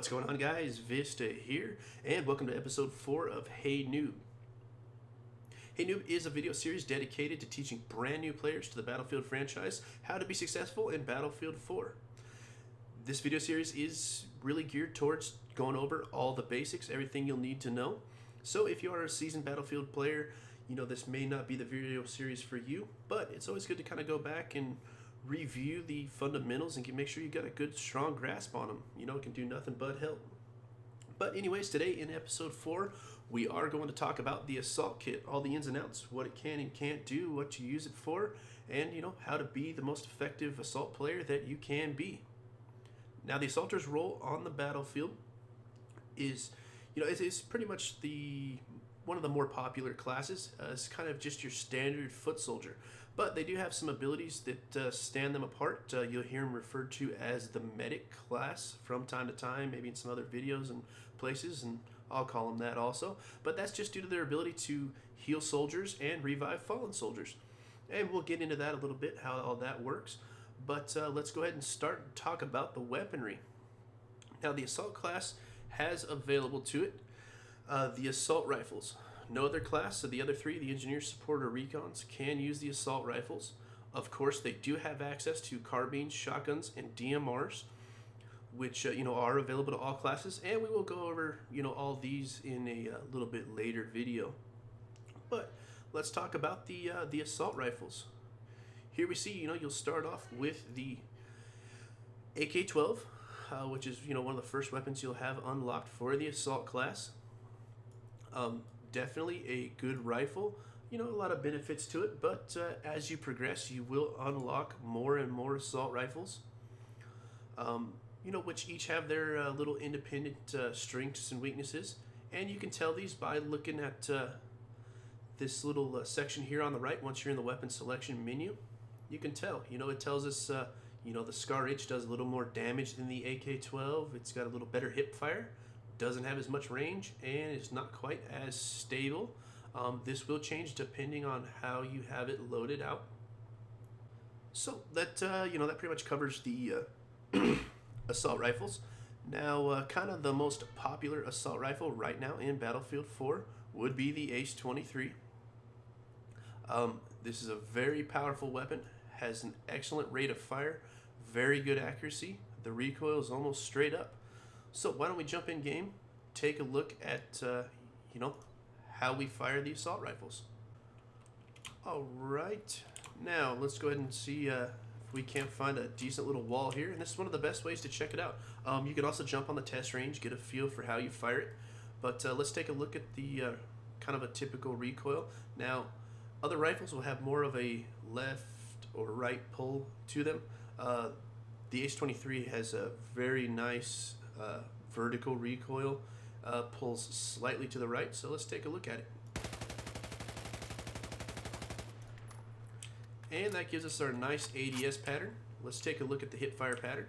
What's going on, guys? Vista here, and welcome to episode 4 of Hey Noob. Hey Noob is a video series dedicated to teaching brand new players to the Battlefield franchise how to be successful in Battlefield 4. This video series is really geared towards going over all the basics, everything you'll need to know. So if you are a seasoned Battlefield player, you know this may not be the video series for you, but it's always good to kind of go back and review the fundamentals and make sure you got a good strong grasp on them. You know, it can do nothing but help. But anyways, today in episode 4 we are going to talk about the assault kit, all the ins and outs, what it can and can't do, what you use it for, and you know, how to be the most effective assault player that you can be. Now, the assaulter's role on the battlefield is, you know, it's pretty much one of the more popular classes. It's kind of just your standard foot soldier, but they do have some abilities that stand them apart. You'll hear them referred to as the medic class from time to time, maybe in some other videos and places, and I'll call them that also. But that's just due to their ability to heal soldiers and revive fallen soldiers. And we'll get into that a little bit, how all that works. But let's go ahead and start and talk about the weaponry. Now, the assault class has available to it the assault rifles. No other class, so the other three, the engineers, support, or recons, can use the assault rifles. Of course, they do have access to carbines, shotguns, and DMRs, which you know, are available to all classes, and we will go over, you know, all these in a little bit later video. But let's talk about the assault rifles. Here we see, you know, you'll start off with the AK-12, which is, you know, one of the first weapons you'll have unlocked for the assault class. Definitely a good rifle, you know, a lot of benefits to it, but as you progress, you will unlock more and more assault rifles, you know, which each have their little independent strengths and weaknesses, and you can tell these by looking at this little section here on the right. Once you're in the weapon selection menu, you can tell, you know, it tells us, you know, the Scar H does a little more damage than the AK-12. It's got a little better hip fire, doesn't have as much range, and is not quite as stable. This will change depending on how you have it loaded out. So that you know, that pretty much covers the assault rifles. Now, kind of the most popular assault rifle right now in Battlefield 4 would be the Ace-23. This is a very powerful weapon, has an excellent rate of fire, very good accuracy. The recoil is almost straight up. So why don't we jump in game, take a look at you know, how we fire the assault rifles. All right, now let's go ahead and see if we can't find a decent little wall here, and this is one of the best ways to check it out. You can also jump on the test range, get a feel for how you fire it, but let's take a look at the kind of a typical recoil. Now, other rifles will have more of a left or right pull to them. The Ace-23 has a very nice vertical recoil, pulls slightly to the right, so let's take a look at it. And that gives us our nice ADS pattern. Let's take a look at the hip fire pattern.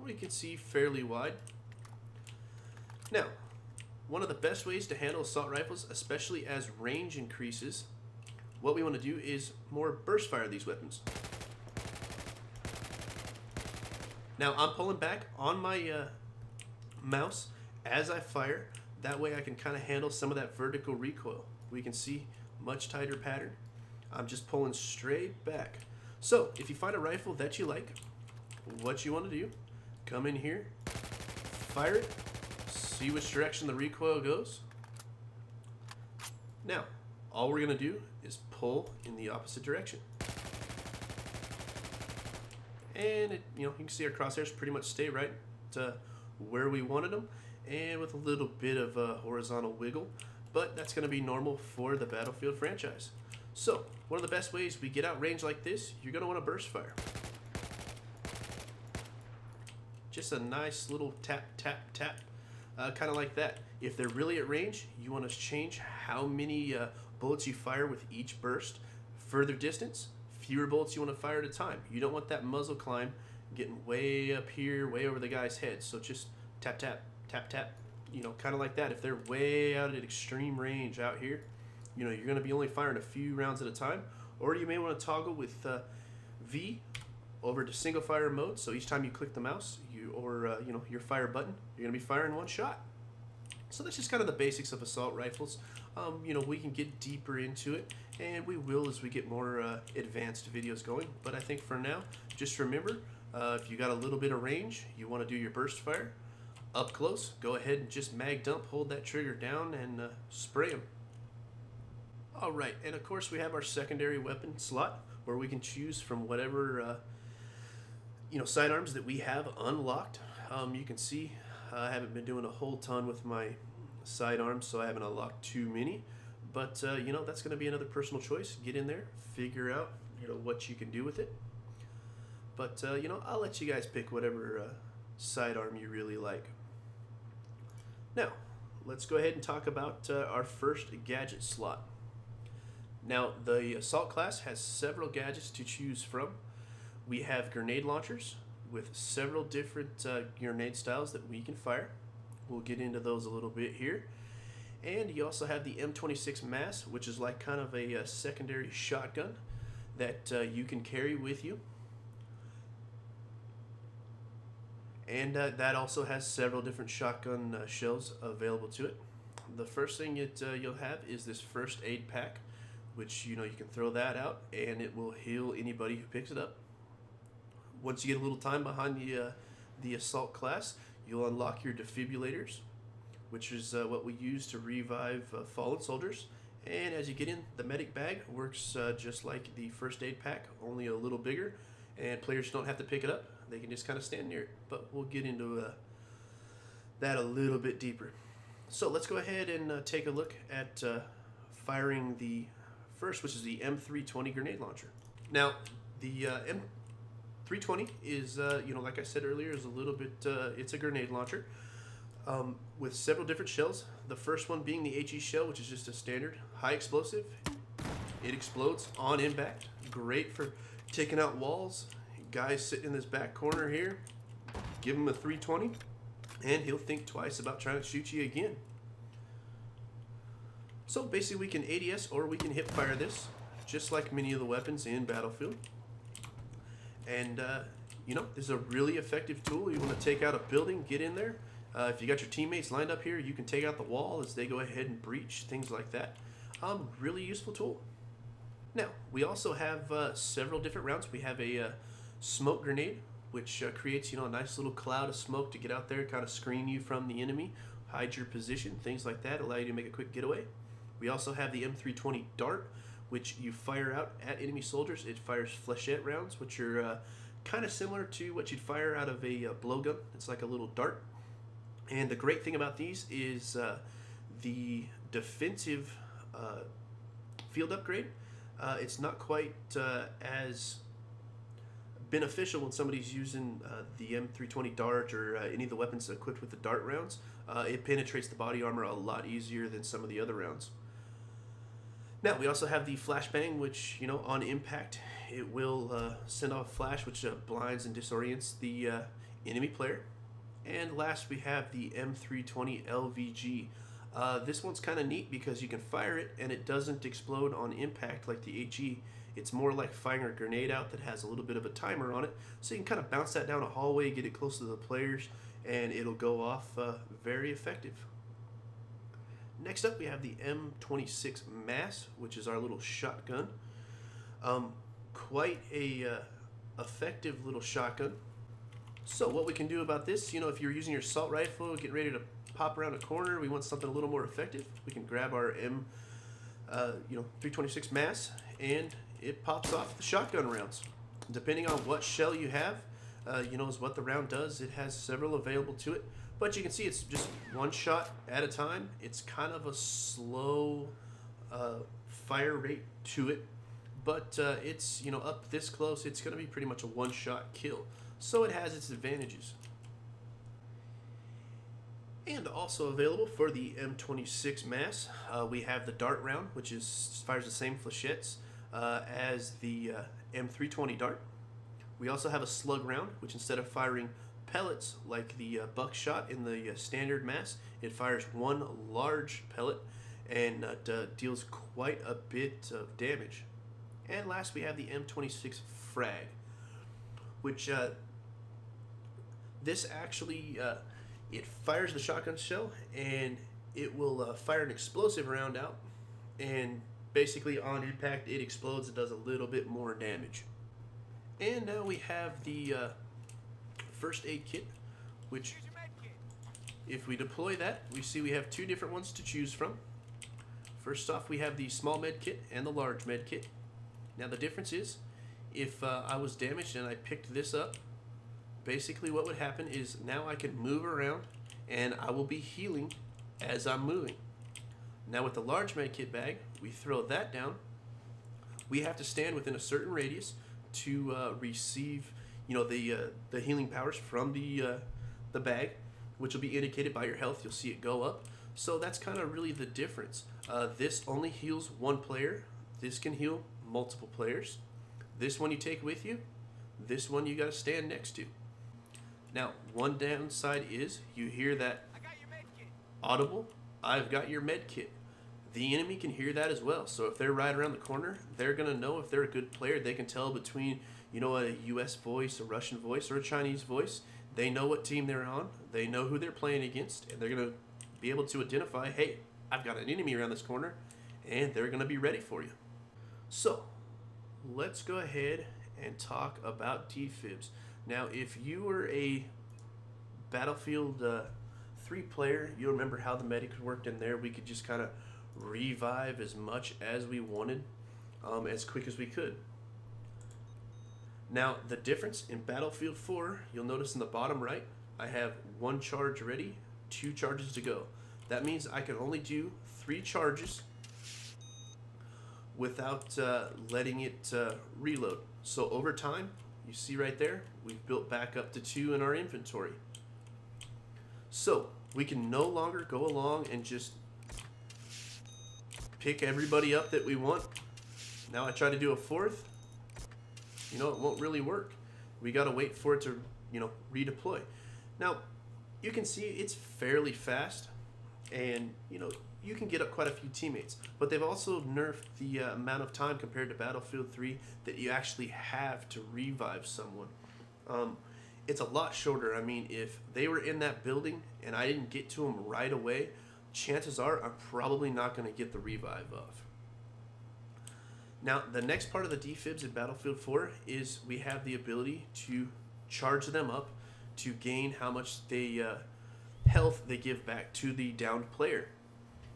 We can see fairly wide. Now, one of the best ways to handle assault rifles, especially as range increases, what we want to do is more burst fire these weapons. Now, I'm pulling back on my mouse as I fire. That way I can kind of handle some of that vertical recoil. We can see much tighter pattern. I'm just pulling straight back. So if you find a rifle that you like, what you want to do, come in here, fire it, see which direction the recoil goes. Now, all we're going to do is pull in the opposite direction. And it, you know, you can see our crosshairs pretty much stay right to where we wanted them, and with a little bit of a horizontal wiggle, but that's going to be normal for the Battlefield franchise. So one of the best ways we get out range like this, you're going to want to burst fire. Just a nice little tap, tap, tap, kind of like that. If they're really at range, you want to change how many bullets you fire with each burst. Further distance, fewer bullets you want to fire at a time. You don't want that muzzle climb getting way up here, way over the guy's head. So just tap, tap, tap, tap, you know, kind of like that. If they're way out at extreme range out here, you know, you're going to be only firing a few rounds at a time. Or you may want to toggle with V over to single fire mode. So each time you click the mouse, your fire button, you're going to be firing one shot. So that's just kind of the basics of assault rifles. We can get deeper into it, and we will as we get more advanced videos going. But I think for now, just remember, if you got a little bit of range, you want to do your burst fire. Up close, go ahead and just mag dump, hold that trigger down, and spray them. Alright, and of course we have our secondary weapon slot, where we can choose from whatever sidearms that we have unlocked. You can see I haven't been doing a whole ton with my sidearms, so I haven't unlocked too many. But that's going to be another personal choice. Get in there, figure out what you can do with it. But I'll let you guys pick whatever sidearm you really like. Now, let's go ahead and talk about our first gadget slot. Now, the assault class has several gadgets to choose from. We have grenade launchers with several different grenade styles that we can fire. We'll get into those a little bit here. And you also have the M26 Mass, which is like kind of a secondary shotgun that you can carry with you. And that also has several different shotgun shells available to it. The first thing you'll have is this first aid pack, which you can throw that out and it will heal anybody who picks it up. Once you get a little time behind the assault class, you'll unlock your defibrillators, which is what we use to revive fallen soldiers. And as you get in, the medic bag works just like the first aid pack, only a little bigger, and players don't have to pick it up. They can just kind of stand near it, but we'll get into that a little bit deeper. So let's go ahead and take a look at firing the first, which is the M320 grenade launcher. Now, the M320 is, like I said earlier, is a little bit, it's a grenade launcher with several different shells. The first one being the HE shell, which is just a standard high explosive. It explodes on impact. Great for taking out walls. Guys sitting in this back corner here, give him a 320 and he'll think twice about trying to shoot you again. So basically we can ADS or we can hip fire this, just like many of the weapons in Battlefield. And this is a really effective tool. You want to take out a building, get in there. If you got your teammates lined up here, you can take out the wall as they go ahead and breach, things like that. Really useful tool. Now, we also have several different rounds. We have a smoke grenade, which creates a nice little cloud of smoke to get out there, kind of screen you from the enemy, hide your position, things like that, allow you to make a quick getaway. We also have the M320 dart, which you fire out at enemy soldiers. It fires flechette rounds, which are kind of similar to what you'd fire out of a blowgun. It's like a little dart. And the great thing about these is the defensive field upgrade. It's not quite as beneficial when somebody's using the M320 dart or any of the weapons equipped with the dart rounds. It penetrates the body armor a lot easier than some of the other rounds. Now, we also have the flashbang, which, on impact, it will send off a flash, which blinds and disorients the enemy player. And last, we have the M320 LVG. This one's kind of neat because you can fire it and it doesn't explode on impact like the HE. It's more like firing a grenade out that has a little bit of a timer on it. So you can kind of bounce that down a hallway, get it close to the players, and it'll go off very effective. Next up, we have the M26 Mass, which is our little shotgun. Quite a effective little shotgun. So what we can do about this, if you're using your assault rifle, getting ready to pop around a corner, we want something a little more effective. We can grab our M326 Mass, and it pops off the shotgun rounds. Depending on what shell you have, is what the round does. It has several available to it, but you can see it's just one shot at a time. It's kind of a slow fire rate to it, but it's up this close, it's going to be pretty much a one-shot kill. So it has its advantages. And also available for the M26 Mass, we have the dart round, which fires the same flechettes as the M320 dart. We also have a slug round, which instead of firing pellets like the buckshot in the standard Mass, it fires one large pellet and deals quite a bit of damage. And last, we have the M26 frag, which this actually it fires the shotgun shell, and it will fire an explosive round out, and basically on impact it explodes. It does a little bit more damage. And now we have the first aid kit, which if we deploy that, we see we have two different ones to choose from. First off, we have the small med kit and the large med kit. Now the difference is, if I was damaged and I picked this up, basically what would happen is now I can move around and I will be healing as I'm moving. Now with the large med kit bag, we throw that down. We have to stand within a certain radius to receive, the healing powers from the bag, which will be indicated by your health. You'll see it go up. So that's kind of really the difference. This only heals one player. This can heal multiple players. This one you take with you. This one you got to stand next to. Now, one downside is you hear that audible, "I've got your med kit." The enemy can hear that as well. So if they're right around the corner, they're going to know if they're a good player. They can tell between, a US voice, a Russian voice, or a Chinese voice. They know what team they're on. They know who they're playing against, and they're going to be able to identify, hey, I've got an enemy around this corner, and they're going to be ready for you. So let's go ahead and talk about defibs. Now, if you were a Battlefield 3 player, you'll remember how the medics worked in there. We could just kind of revive as much as we wanted, as quick as we could. Now, the difference in Battlefield 4, you'll notice in the bottom right, I have 1 charge ready, 2 charges to go. That means I can only do 3 charges without letting it reload. So over time, you see right there, we've built back up to 2 in our inventory. So we can no longer go along and just pick everybody up that we want. Now I try to do a 4th, it won't really work. We got to wait for it to, redeploy. Now, you can see it's fairly fast, and, you can get up quite a few teammates, but they've also nerfed the amount of time compared to Battlefield 3 that you actually have to revive someone. It's a lot shorter. I mean, if they were in that building and I didn't get to them right away, chances are I'm probably not going to get the revive of. Now, the next part of the defibs in Battlefield 4 is we have the ability to charge them up to gain how much health they give back to the downed player.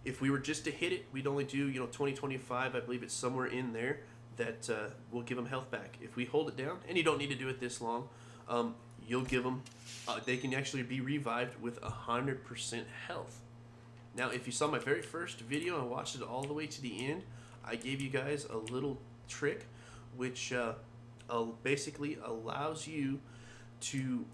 If we were just to hit it, we'd only do 20-25. I believe it's somewhere in there that will give them health back. If we hold it down, and you don't need to do it this long, you'll give them. They can actually be revived with 100% health. Now, if you saw my very first video and watched it all the way to the end, I gave you guys a little trick which basically allows you to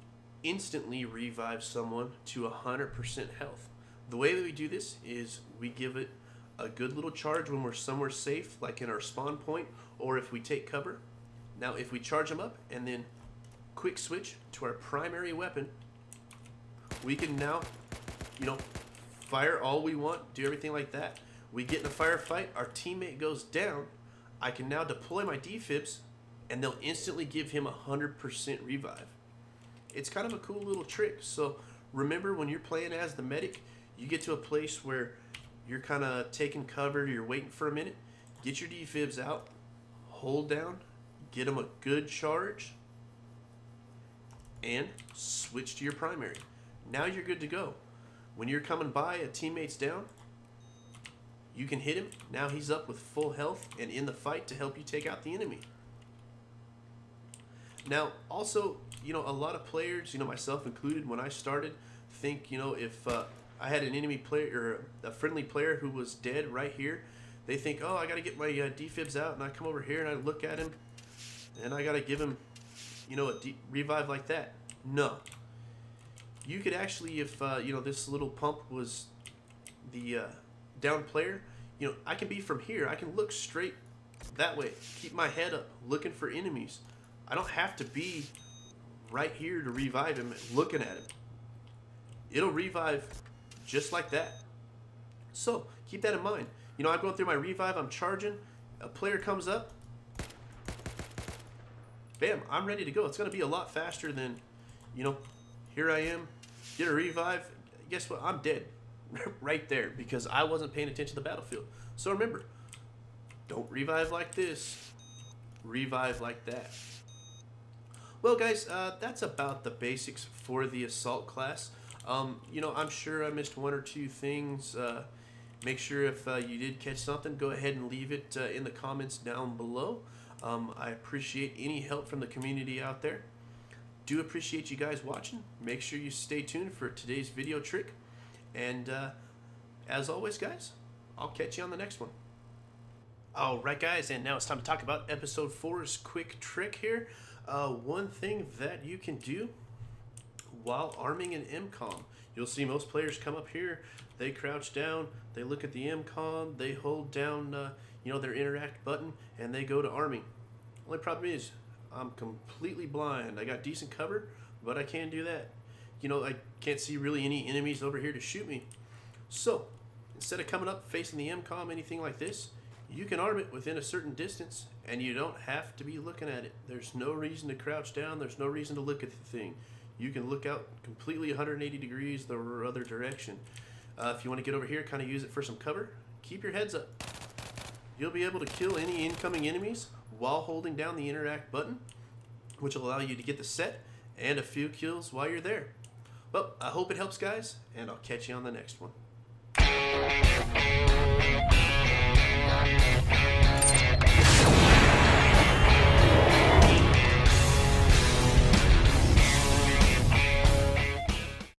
instantly revive someone to 100% health. The way that we do this is we give it a good little charge when we're somewhere safe, like in our spawn point, or if we take cover. Now, if we charge them up and then quick switch to our primary weapon, we can now, fire all we want, do everything like that. We get in a firefight, our teammate goes down, I can now deploy my defibs, and they'll instantly give him 100% revive. It's kind of a cool little trick. So remember, when you're playing as the medic, you get to a place where you're kind of taking cover, you're waiting for a minute, get your defibs out, hold down, get them a good charge, and switch to your primary. Now you're good to go. When you're coming by, a teammate's down, you can hit him. Now he's up with full health and in the fight to help you take out the enemy. Now, also, a lot of players, myself included, when I started, think, if I had an enemy player or a friendly player who was dead right here, they think, oh, I got to get my defibs out, and I come over here and I look at him, and I got to give him, a revive like that. No. You could actually, if, this little pump was the down player, I can be from here. I can look straight that way. Keep my head up, looking for enemies. I don't have to be right here to revive him, looking at him. It'll revive just like that. So keep that in mind. I'm going through my revive, I'm charging, a player comes up, bam, I'm ready to go. It's going to be a lot faster than, you know, here I am, get a revive. Guess what? I'm dead right there because I wasn't paying attention to the battlefield. So remember, don't revive like this, revive like that. Well, guys, that's about the basics for the assault class. You know, I'm sure I missed one or two things. Make sure if you did catch something, go ahead and leave it in the comments down below. I appreciate any help from the community out there. Do appreciate you guys watching. Make sure you stay tuned for today's video trick. And as always, guys, I'll catch you on the next one. Alright, guys, and now it's time to talk about episode 4's quick trick here. One thing that you can do while arming an mcom. You'll see most players come up here, they crouch down, they look at the mcom, they hold down you know, their interact button, and they go to arming. Only problem is, I'm completely blind. I got decent cover, but I can't do that. You know, I can't see really any enemies over here to shoot me. So, instead of coming up facing the mcom, anything like this, you can arm it within a certain distance, and you don't have to be looking at it. There's no reason to crouch down. There's no reason to look at the thing. You can look out completely 180 degrees the other direction. If you want to get over here, kind of use it for some cover, keep your heads up. You'll be able to kill any incoming enemies while holding down the interact button, which will allow you to get the set and a few kills while you're there. Well, I hope it helps, guys, and I'll catch you on the next one.